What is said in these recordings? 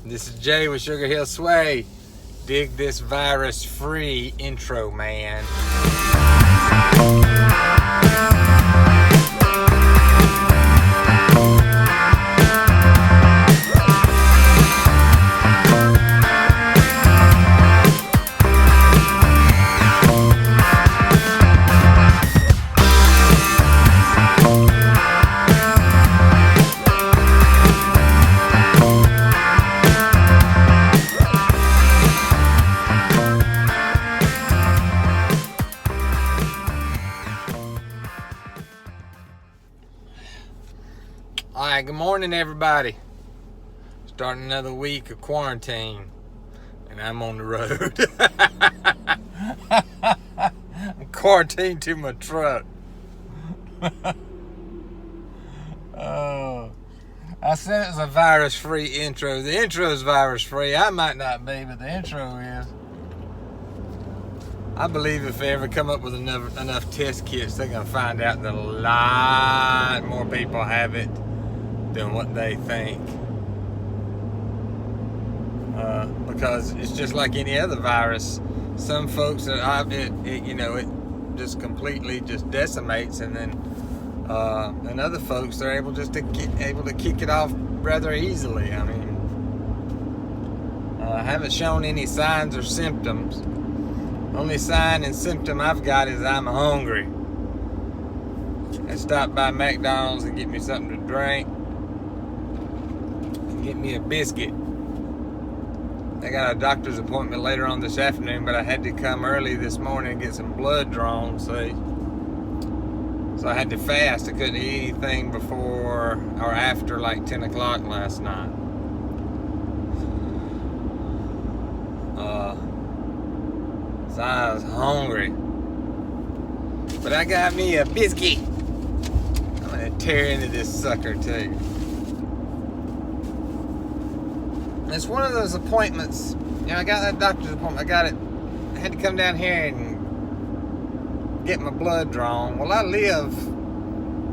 This is Jay with Sugar Hill Sway. Dig this virus-free intro, man. Alright, good morning everybody. Starting another week of quarantine. And I'm on the road. I'm quarantined to my truck. Oh, I said it was a virus-free intro. The intro is virus-free. I might not be, but the intro is. I believe if they ever come up with enough test kits, they're going to find out that a lot more people have it than what they think. Because it's just like any other virus. Some folks, it just completely just decimates, and then and other folks, they're able to kick it off rather easily. I mean, I haven't shown any signs or symptoms. Only sign and symptom I've got is I'm hungry. I stop by McDonald's and get me something to drink. Get me a biscuit. I got a doctor's appointment later on this afternoon, but I had to come early this morning and get some blood drawn, see? So I had to fast. I couldn't eat anything before or after like 10 o'clock last night. So I was hungry. But I got me a biscuit. I'm gonna tear into this sucker too. It's one of those appointments, I got that doctor's appointment, I had to come down here and get my blood drawn. Well, I live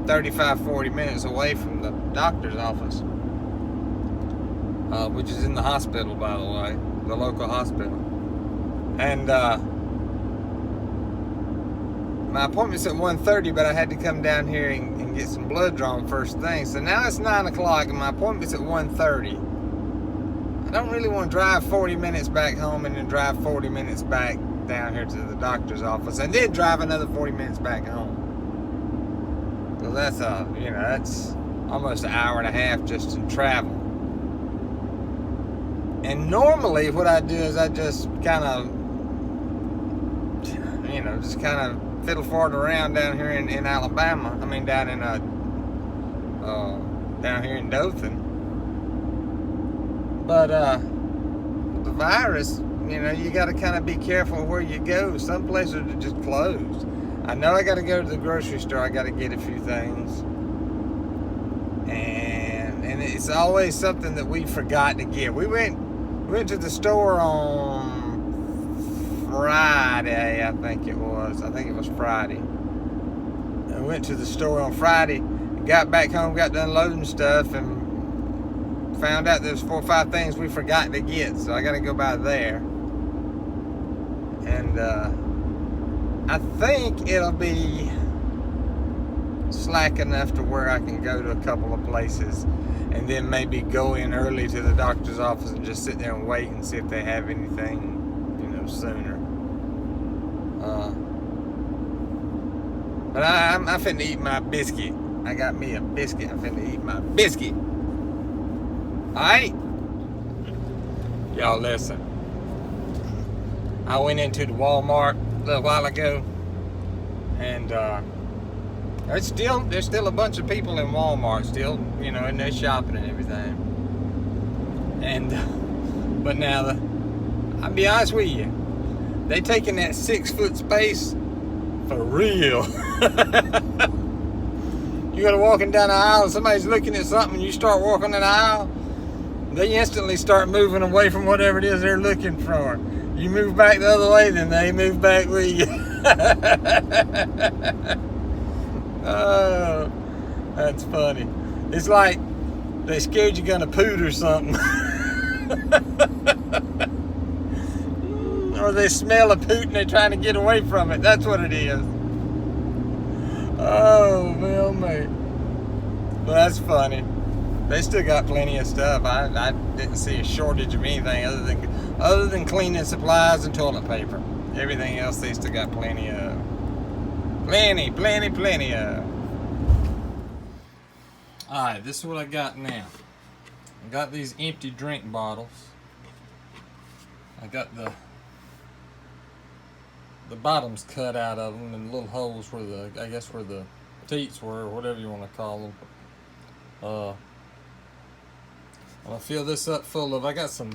35-40 minutes away from the doctor's office, which is in the hospital, by the way, the local hospital. And my appointment's at 1:30, but I had to come down here and get some blood drawn first thing. So now it's 9 o'clock and my appointment's at 1:30. I don't really want to drive 40 minutes back home and then drive 40 minutes back down here to the doctor's office and then drive another 40 minutes back home. So that's that's almost an hour and a half just in travel. And normally what I do is I just kind of, fiddle fart around down here in Alabama. I mean, down here in Dothan. But the virus, you got to kind of be careful where you go. Some places are just closed. I know I got to go to the grocery store. I got to get a few things, and it's always something that we forgot to get. We went to the store on Friday, I think it was Friday. I went to the store on Friday, got back home, got done loading stuff, and found out there's 4 or 5 things we forgot to get, so I got to go by there. And I think it'll be slack enough to where I can go to a couple of places and then maybe go in early to the doctor's office and just sit there and wait and see if they have anything, sooner. But I'm finna eat my biscuit. I got me a biscuit. I'm finna eat my biscuit. Alright? Y'all listen. I went into the Walmart a little while ago, and there's still a bunch of people in Walmart still, and they're shopping and everything. And but now I'll be honest with you, they taking that 6-foot space for real. You gotta walking down the aisle and somebody's looking at something and you start walking down the aisle, they instantly start moving away from whatever it is they're looking for. You move back the other way, then they move back with you. Oh, that's funny. It's like they scared you're gonna poot or something. Or they smell a poot and they're trying to get away from it. That's what it is. Oh, well, mate. Well, that's funny. They still got plenty of stuff. I didn't see a shortage of anything other than cleaning supplies and toilet paper. Everything else they still got plenty of. Plenty of. Alright, this is what I got now. I got these empty drink bottles. I got the bottoms cut out of them and little holes where I guess where the teats were, or whatever you want to call them. I'm gonna fill this up full of, I got some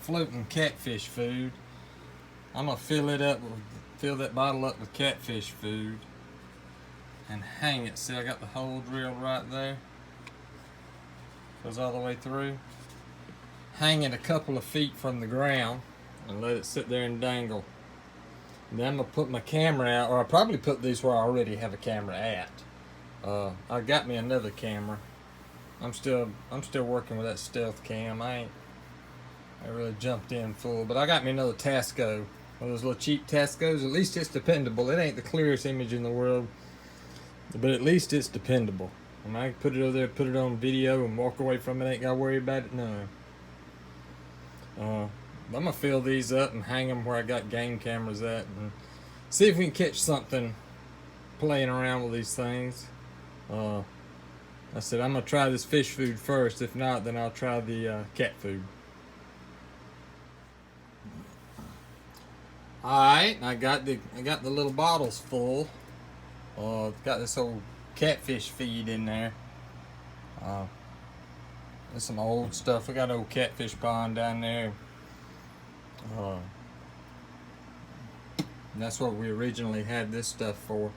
floating catfish food. I'm gonna fill that bottle up with catfish food and hang it. See, I got the hole drilled right there. Goes all the way through. Hang it a couple of feet from the ground and let it sit there and dangle. And then I'm gonna put my camera out, or I'll probably put these where I already have a camera at. I got me another camera. I'm still working with that stealth cam. I really jumped in full, but I got me another Tasco. One of those little cheap Tascos. At least it's dependable. It ain't the clearest image in the world, but at least it's dependable. I mean, I can put it over there, put it on video, and walk away from it. Ain't gotta worry about it. No. I'm gonna fill these up and hang them where I got game cameras at, and see if we can catch something playing around with these things. I said I'm gonna try this fish food first. If not, then I'll try the cat food. Alright, I got the little bottles full. Got this old catfish feed in there. There's some old stuff. We got an old catfish pond down there. That's what we originally had this stuff for.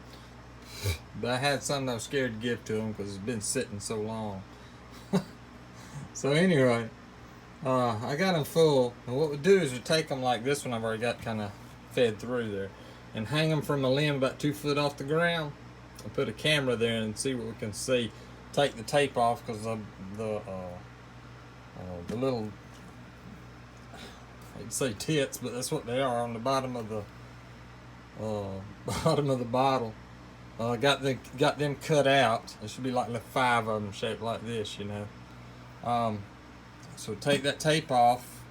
But I had something I was scared to give to them because it's been sitting so long. So anyway, I got them full. And what we do is we take them like this one I've already got kind of fed through there, and hang them from a limb about 2 foot off the ground, and put a camera there and see what we can see. Take the tape off because the little, I'd say tits, but that's what they are on the bottom of the bottle. Got them cut out. There should be like 5 of them shaped like this, you know. So take that tape off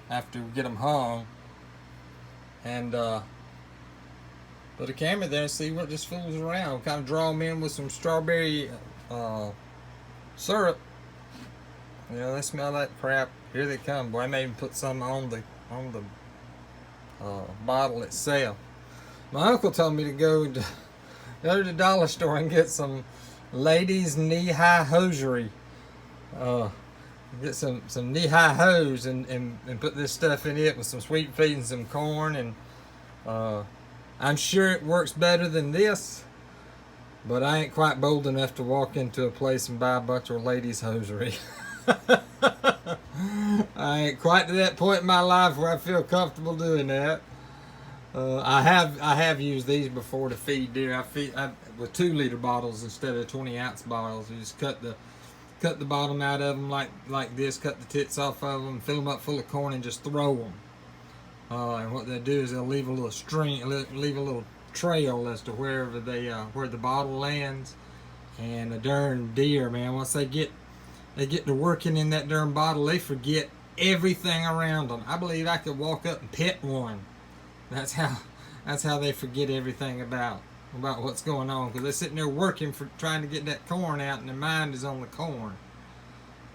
after we get them hung, and put a camera there and see what just fools around. Kind of draw them in with some strawberry syrup. You know, they smell like crap. Here they come. Boy, I may even put some on the bottle itself. My uncle told me to go to the dollar store and get some ladies' knee-high hosiery. Get some knee-high hose and put this stuff in it with some sweet peas and some corn, and I'm sure it works better than this, but I ain't quite bold enough to walk into a place and buy a bunch of ladies' hosiery. I ain't quite to that point in my life where I feel comfortable doing that. I have used these before to feed deer. I feed with 2-liter bottles instead of 20-ounce bottles. You just cut the bottom out of them like this, cut the tits off of them, fill them up full of corn, and just throw them. And what they do is they'll leave a little string, leave a little trail as to wherever where the bottle lands. And the darn deer, man, once they get to working in that darn bottle, they forget everything around them. I believe I could walk up and pet one. That's how they forget everything about what's going on, because they're sitting there working for trying to get that corn out, and their mind is on the corn.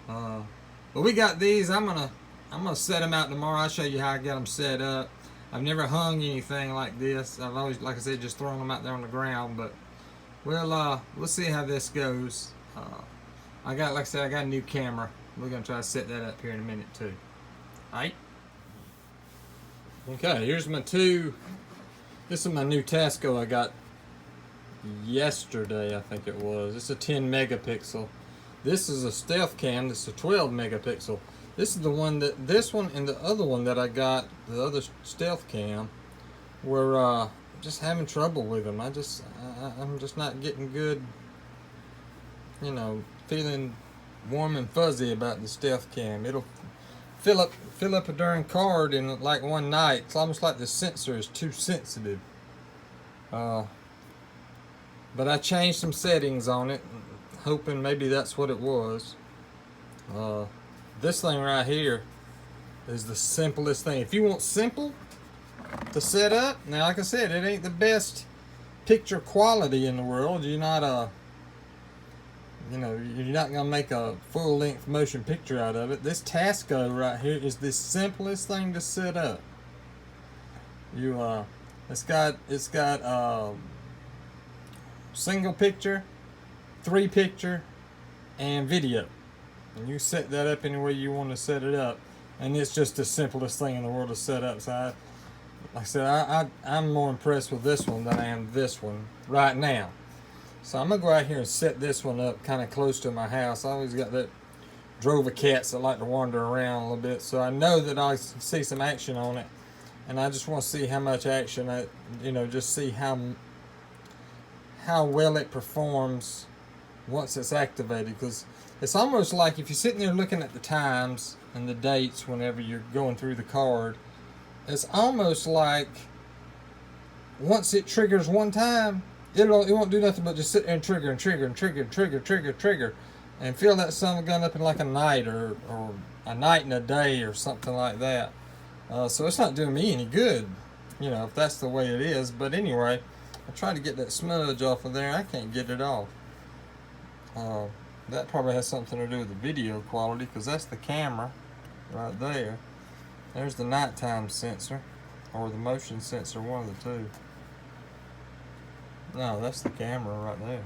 But we got these. I'm gonna set them out tomorrow. I'll show you how I got them set up. I've never hung anything like this. I've always, like I said, just thrown them out there on the ground. But we'll see how this goes. Like I said, I got a new camera. We're gonna try to set that up here in a minute too. Alright. Okay, here's my two. This is my new Tasco I got yesterday, I think it was. It's a 10 megapixel. This is a stealth cam. This is a 12 megapixel. This is the one this one and the other one that I got, the other stealth cam, were just having trouble with them. I'm just not getting good, you know, feeling warm and fuzzy about the stealth cam. It'll fill up a darn card in like one night. It's almost like the sensor is too sensitive. But I changed some settings on it, hoping maybe that's what it was. This thing right here is the simplest thing. If you want simple to set up, now like I said, it ain't the best picture quality in the world. You're not you're not gonna make a full-length motion picture out of it. This Tasco right here is the simplest thing to set up. It's got single picture, 3 picture, and video. And you set that up any way you want to set it up, and it's just the simplest thing in the world to set up. So like I said, I'm more impressed with this one than I am this one right now. So I'm gonna go out here and set this one up kind of close to my house. I always got that drove of cats that like to wander around a little bit, so I know that I see some action on it, and I just want to see how much action just see how well it performs once it's activated. Because it's almost like if you're sitting there looking at the times and the dates whenever you're going through the card, it's almost like once it triggers one time, it won't do nothing but just sit there and trigger and trigger and trigger and trigger, trigger, trigger, and fill that son of a gun up in like a night or a night and a day or something like that. So it's not doing me any good, if that's the way it is. But anyway, I tried to get that smudge off of there. I can't get it off. That probably has something to do with the video quality, because that's the camera right there. There's the nighttime sensor, or the motion sensor, one of the two. No, that's the camera right there.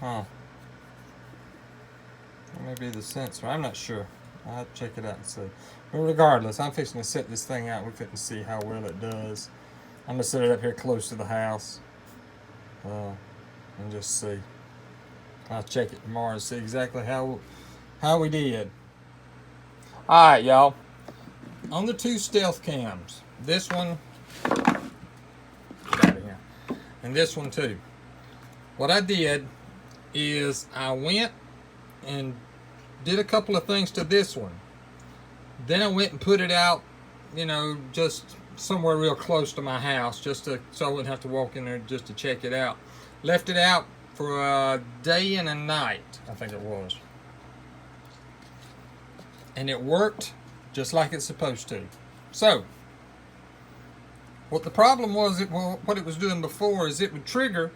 Huh. That may be the sensor. I'm not sure. I'll have to check it out and see. But regardless, I'm fixing to set this thing out. We couldn't see how well it does. I'm going to set it up here close to the house. And just see. I'll check it tomorrow and see exactly how we did. Alright, y'all. On the 2 stealth cams, this one, get out of here, and this one too. What I did is I went and did a couple of things to this one. Then I went and put it out, just somewhere real close to my house, so I wouldn't have to walk in there just to check it out. Left it out for a day and a night, I think it was. And it worked just like it's supposed to. So, what the problem was, what it was doing before is it would trigger,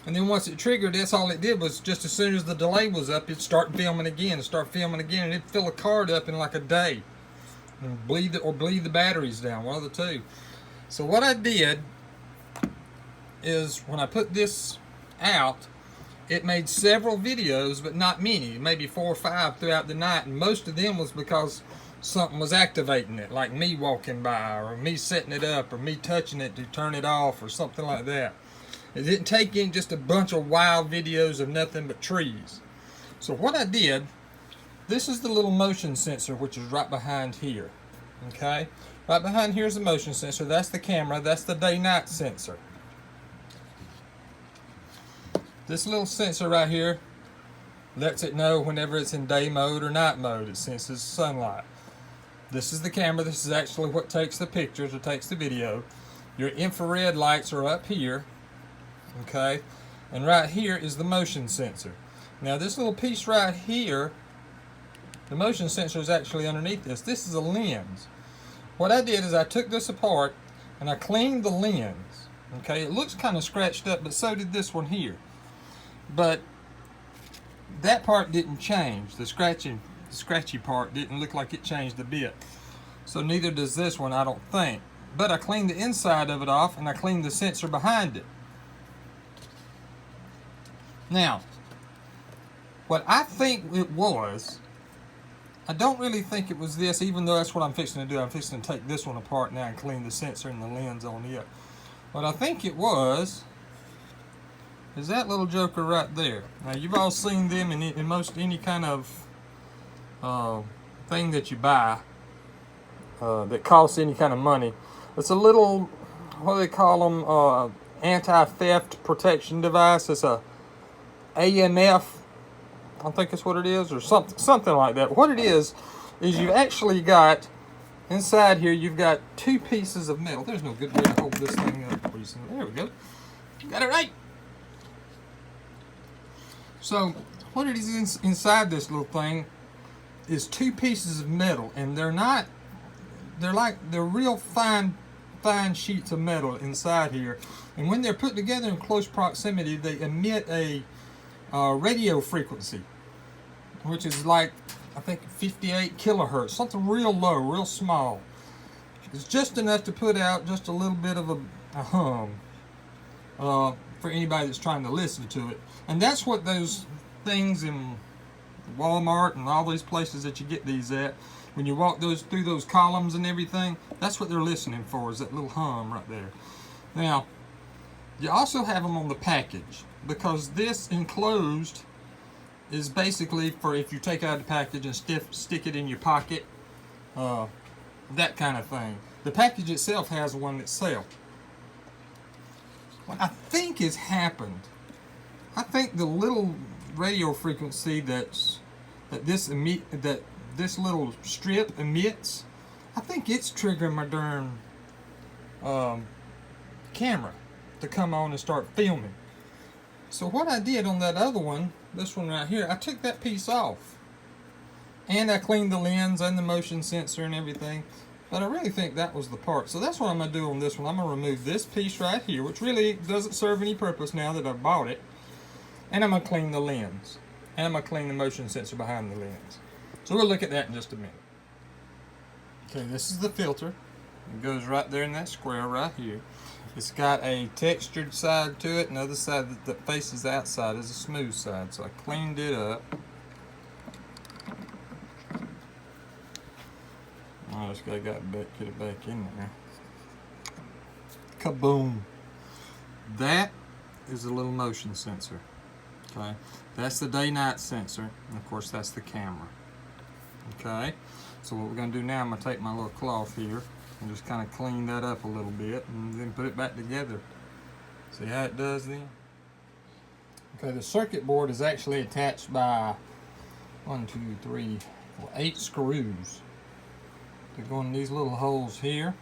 and then once it triggered, that's all it did was just as soon as the delay was up, it'd start filming again, and it'd fill a card up in like a day. And bleed the batteries down, one of the two. So what I did is when I put this out, it made several videos, but not many, maybe 4 or 5 throughout the night, and most of them was because something was activating it, like me walking by, or me setting it up, or me touching it to turn it off, or something like that. It didn't take in just a bunch of wild videos of nothing but trees. So what I did, this is the little motion sensor, which is right behind here. Okay? Right behind here is the motion sensor. That's the camera. That's the day-night sensor. This little sensor right here lets it know whenever it's in day mode or night mode. It senses sunlight. This is the camera. This is actually what takes the pictures or takes the video. Your infrared lights are up here. Okay? And right here is the motion sensor. Now this little piece right here, the motion sensor is actually underneath this. This is a lens. What I did is I took this apart and I cleaned the lens. Okay, it looks kind of scratched up, but so did this one here. But that part didn't change. The scratchy part didn't look like it changed a bit. So neither does this one, I don't think. But I cleaned the inside of it off, and I cleaned the sensor behind it. Now, what I think it was, I don't really think it was this, even though that's what I'm fixing to do. I'm fixing to take this one apart now and clean the sensor and the lens on it. What I think it was is that little joker right there. Now, you've all seen them in most any kind of thing that you buy that costs any kind of money. It's a little, what do they call them, anti-theft protection device. It's AMF, I think that's what it is, or something like that. What it is you've actually got, inside here, you've got two pieces of metal. There's no good way to hold this thing up. There we go. Got it right. So what it is inside this little thing is two pieces of metal, and they're real fine sheets of metal inside here. And when they're put together in close proximity, they emit a radio frequency, which is like, I think, 58 kilohertz, something real low, real small. It's just enough to put out just a little bit of a hum for anybody that's trying to listen to it. And that's what those things in Walmart and all these places that you get these at, when you walk through those columns and everything, that's what they're listening for, is that little hum right there. Now, you also have them on the package, because this enclosed is basically for if you take out the package and stick it in your pocket, that kind of thing. The package itself has one thatself. What I think has happened, I think the little radio frequency that this little strip emits, I think it's triggering my darn camera to come on and start filming. So what I did on that other one, this one right here, I took that piece off, and I cleaned the lens and the motion sensor and everything. But I really think that was the part. So that's what I'm going to do on this one. I'm going to remove this piece right here, which really doesn't serve any purpose now that I've bought it. And I'm going to clean the lens. And I'm going to clean the motion sensor behind the lens. So we'll look at that in just a minute. Okay, this is the filter. It goes right there in that square right here. It's got a textured side to it, and the other side that faces the outside is a smooth side. So I cleaned it up. I just gotta get it back in there. Kaboom! That is a little motion sensor. Okay, that's the day-night sensor, and of course that's the camera. Okay, so what we're gonna do now, I'm gonna take my little cloth here and just kind of clean that up a little bit, and then put it back together. See how it does then? Okay, the circuit board is actually attached by 8 screws. They go in these little holes here.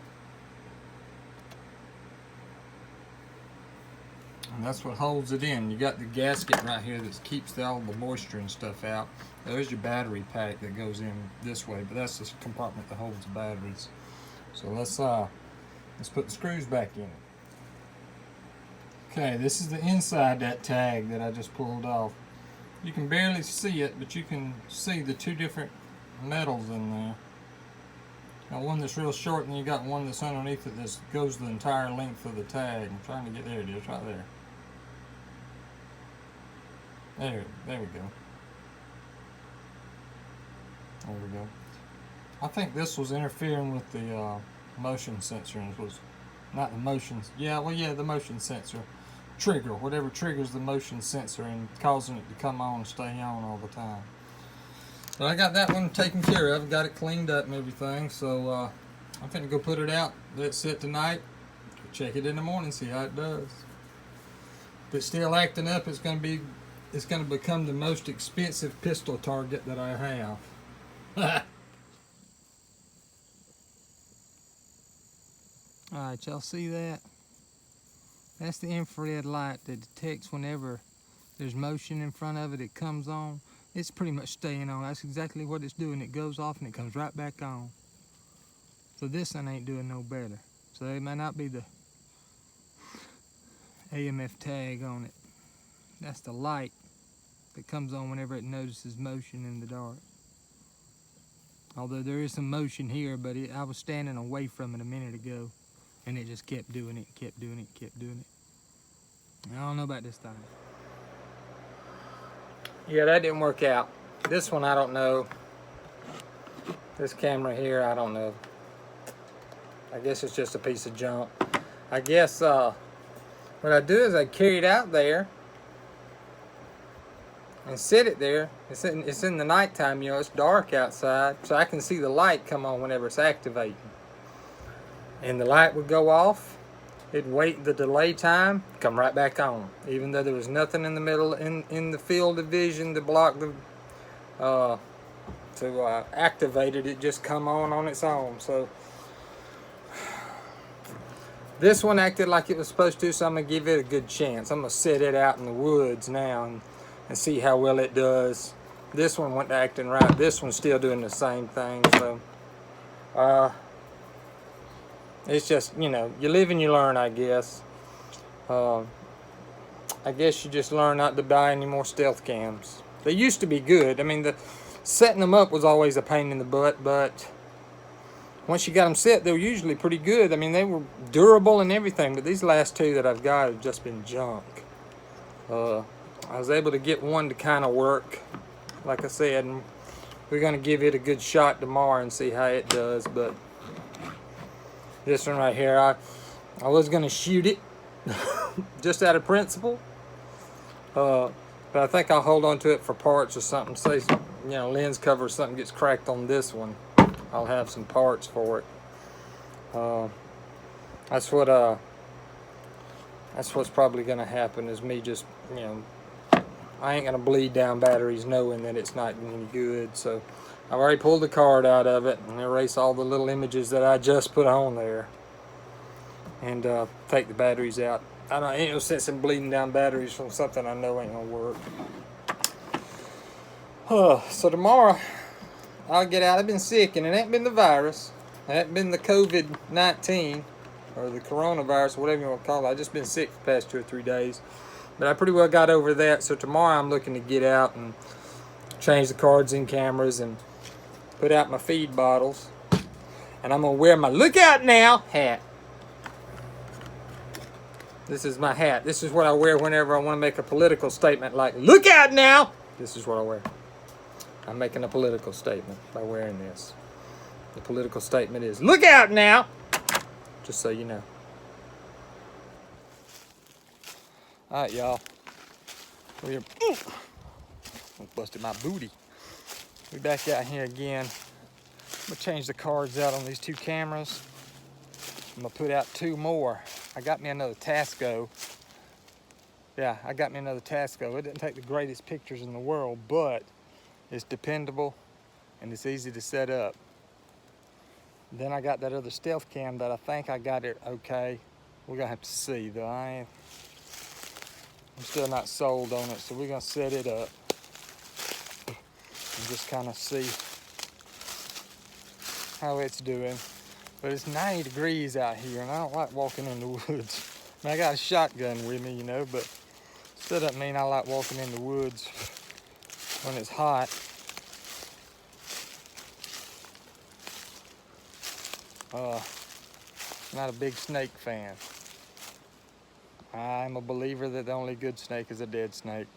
And that's what holds it in. You got the gasket right here that keeps all the moisture and stuff out. There's your battery pack that goes in this way, but that's the compartment that holds the batteries. So let's put the screws back in it. Okay, this is the inside that tag that I just pulled off. You can barely see it, but you can see the two different metals in there. Got one that's real short, and you got one that's underneath it that goes the entire length of the tag. I'm trying to get there. It is right there. There we go. There we go. I think this was interfering with the motion sensor, and it was not the motion. Yeah, the motion sensor trigger, whatever triggers the motion sensor and causing it to come on and stay on all the time. So I got that one taken care of, got it cleaned up and everything, so I'm finna go put it out, let it sit tonight, check it in the morning, see how it does. If it's still acting up, it's gonna become the most expensive pistol target that I have. Alright, y'all see that? That's the infrared light that detects whenever there's motion in front of it, it comes on. It's pretty much staying on. That's exactly what it's doing. It goes off and it comes right back on. So this one ain't doing no better. So it might not be the AMF tag on it. That's the light that comes on whenever it notices motion in the dark. Although there is some motion here, but I was standing away from it a minute ago, and it just kept doing it, kept doing it, kept doing it. I don't know about this time. Yeah, that didn't work out. This one, I don't know. This camera here, I don't know. I guess it's just a piece of junk. I guess what I do is I carry it out there and sit it there. It's in the nighttime, you know, it's dark outside, so I can see the light come on whenever it's activating. And the light would go off, it'd wait the delay time, come right back on. Even though there was nothing in the middle, in the field of vision to block the, to activate it, it just come on its own. So this one acted like it was supposed to, so I'm gonna give it a good chance. I'm gonna set it out in the woods now and see how well it does. This one went acting right. This one's still doing the same thing. So it's just, you know, you live and you learn, I guess. I guess you just learn not to buy any more stealth cams. They used to be good. I mean, setting them up was always a pain in the butt, but once you got them set, they were usually pretty good. I mean, they were durable and everything, but these last two that I've got have just been junk. I was able to get one to kind of work, like I said, and we're going to give it a good shot tomorrow and see how it does. But this one right here, I was going to shoot it just out of principle, but I think I'll hold on to it for parts or something. Say, you know, lens cover or something gets cracked on this one, I'll have some parts for it. That's what's probably going to happen, is me just, you know, I ain't going to bleed down batteries knowing that it's not any good. So I've already pulled the card out of it and erase all the little images that I just put on there, and take the batteries out. Ain't no sense in bleeding down batteries from something I know ain't going to work. So tomorrow I'll get out. I've been sick, and it ain't been the virus. It ain't been the COVID-19 or the coronavirus, whatever you want to call it. I've just been sick for the past 2 or 3 days. But I pretty well got over that. So tomorrow I'm looking to get out and change the cards in cameras and put out my feed bottles. And I'm going to wear my "Look Out Now" hat. This is my hat. This is what I wear whenever I want to make a political statement like, "Look out now!" This is what I wear. I'm making a political statement by wearing this. The political statement is, "Look out now!" Just so you know. All right, y'all. We're busted my booty. We back out here again. I'm gonna change the cards out on these 2 cameras. I'm gonna put out 2 more. I got me another Tasco. Yeah, I got me another Tasco. It didn't take the greatest pictures in the world, but it's dependable and it's easy to set up. Then I got that other stealth cam that I think I got it okay. We're gonna have to see though. I'm still not sold on it, so we're gonna set it up and just kind of see how it's doing. But it's 90 degrees out here, and I don't like walking in the woods. I mean, I got a shotgun with me, you know, but still doesn't mean I like walking in the woods when it's hot. Not a big snake fan. I'm a believer that the only good snake is a dead snake.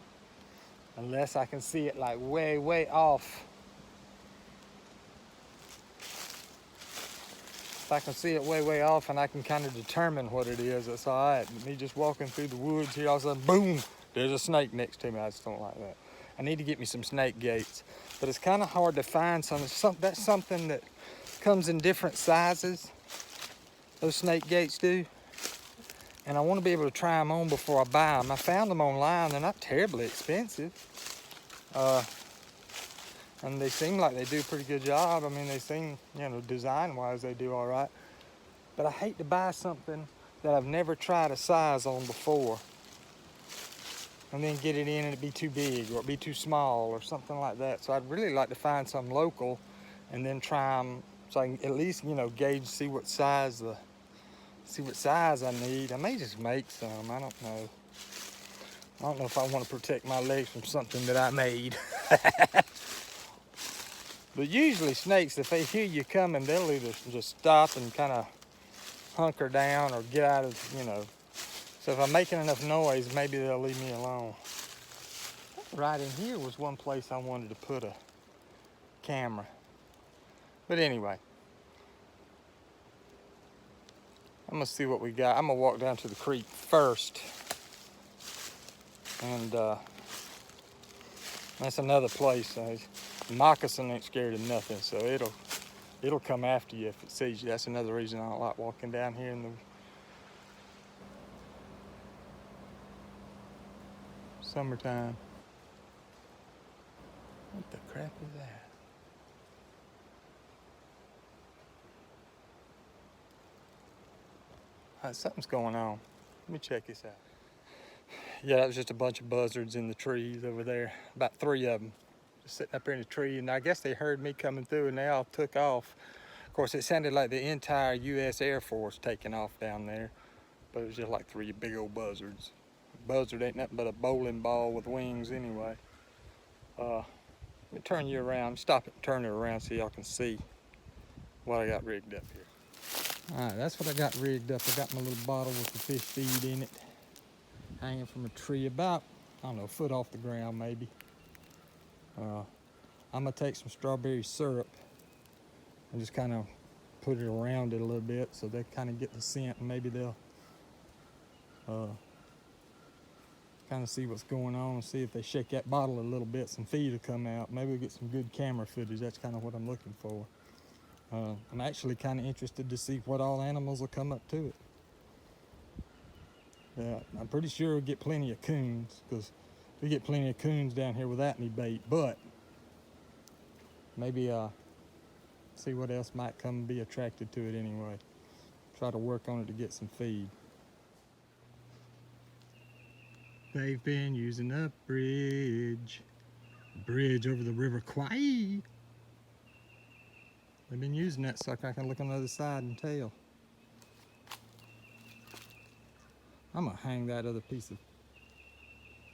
Unless I can see it like way, way off. If I can see it way, way off and I can kind of determine what it is, that's all right. But me just walking through the woods here, all of a sudden, boom, there's a snake next to me. I just don't like that. I need to get me some snake gates. But it's kind of hard to find some. That's something that comes in different sizes. Those snake gates do. And I want to be able to try them on before I buy them. I found them online. They're not terribly expensive. And they seem like they do a pretty good job. I mean, they seem, you know, design-wise, they do all right. But I hate to buy something that I've never tried a size on before, and then get it in and it be too big or it be too small or something like that. So I'd really like to find some local and then try them so I can at least, you know, gauge, see what size I need. I may just make some. I don't know. I don't know if I want to protect my legs from something that I made. But usually snakes, if they hear you coming, they'll either just stop and kind of hunker down or get out of, you know. So if I'm making enough noise, maybe they'll leave me alone. Right in here was one place I wanted to put a camera. But anyway, I'm gonna see what we got. I'm gonna walk down to the creek first. And that's another place. Moccasin ain't scared of nothing, so it'll come after you if it sees you. That's another reason I don't like walking down here in Summertime. What the crap is that? Something's going on. Let me check this out. Yeah, that was just a bunch of buzzards in the trees over there. About 3 of them. Just sitting up here in the tree, and I guess they heard me coming through and they all took off. Of course, it sounded like the entire U.S. Air Force taking off down there, but it was just like 3 big old buzzards. A buzzard ain't nothing but a bowling ball with wings anyway. Let me turn you around. Stop it and turn it around so y'all can see what I got rigged up here. All right, that's what I got rigged up. I got my little bottle with the fish feed in it, hanging from a tree about, I don't know, a foot off the ground maybe. I'm gonna take some strawberry syrup and just kind of put it around it a little bit so they kind of get the scent, and maybe they'll kind of see what's going on and see if they shake that bottle a little bit, some feed will come out. Maybe we'll get some good camera footage. That's kind of what I'm looking for. I'm actually kind of interested to see what all animals will come up to it. Yeah, I'm pretty sure we'll get plenty of coons, because we get plenty of coons down here without any bait, but maybe see what else might come and be attracted to it anyway. Try to work on it to get some feed. They've been using a bridge over the River Kwai. They've been using that sucker. I can look on the other side and tell. I'm gonna hang that other piece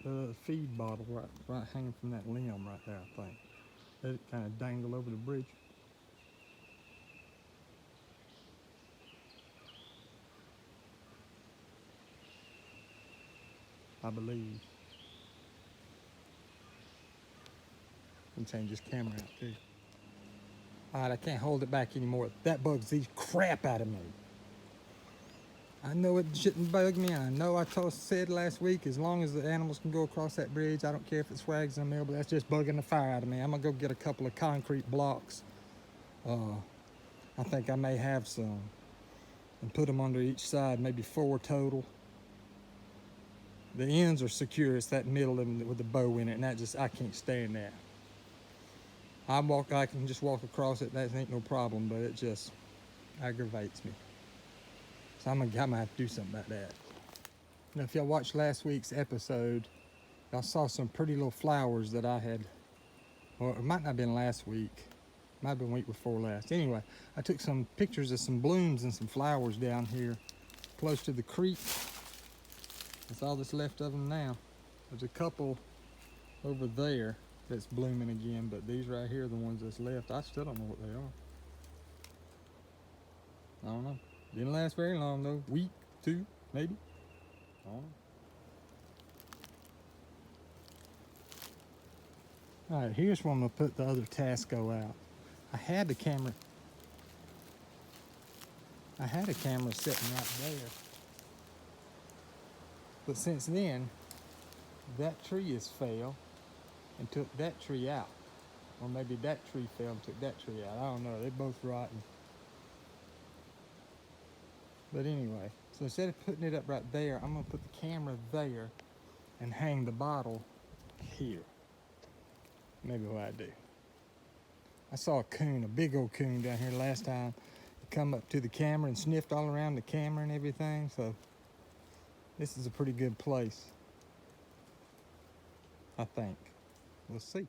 of feed bottle right hanging from that limb right there, I think. Let it kind of dangle over the bridge. I believe. And change this camera out too. All right, I can't hold it back anymore. That bugs the crap out of me. I know it shouldn't bug me. I know I said last week, as long as the animals can go across that bridge, I don't care if it swags in the middle, but that's just bugging the fire out of me. I'm gonna go get a couple of concrete blocks. I think I may have some, and put them under each side, maybe 4 total. The ends are secure. It's that middle with the bow in it, and I can't stand that. I can just walk across it. That ain't no problem, but it just aggravates me. So I'm gonna have to do something about that. Now, if y'all watched last week's episode, y'all saw some pretty little flowers that I had, or it might not have been last week. It might have been week before last. Anyway, I took some pictures of some blooms and some flowers down here close to the creek. That's all that's left of them now. There's a couple over there that's blooming again, but these right here are the ones that's left. I still don't know what they are. I don't know. Didn't last very long though. Week, 2, maybe. I don't know. All right, here's where I'm gonna put the other Tasco out. I had a camera sitting right there. But since then, that tree has fell and took that tree out. Or maybe that tree fell and took that tree out. I don't know. They're both rotten. But anyway, so instead of putting it up right there, I'm going to put the camera there and hang the bottle here. Maybe what I do. I saw a coon, a big old coon down here last time. He come up to the camera and sniffed all around the camera and everything. So this is a pretty good place, I think. We'll see.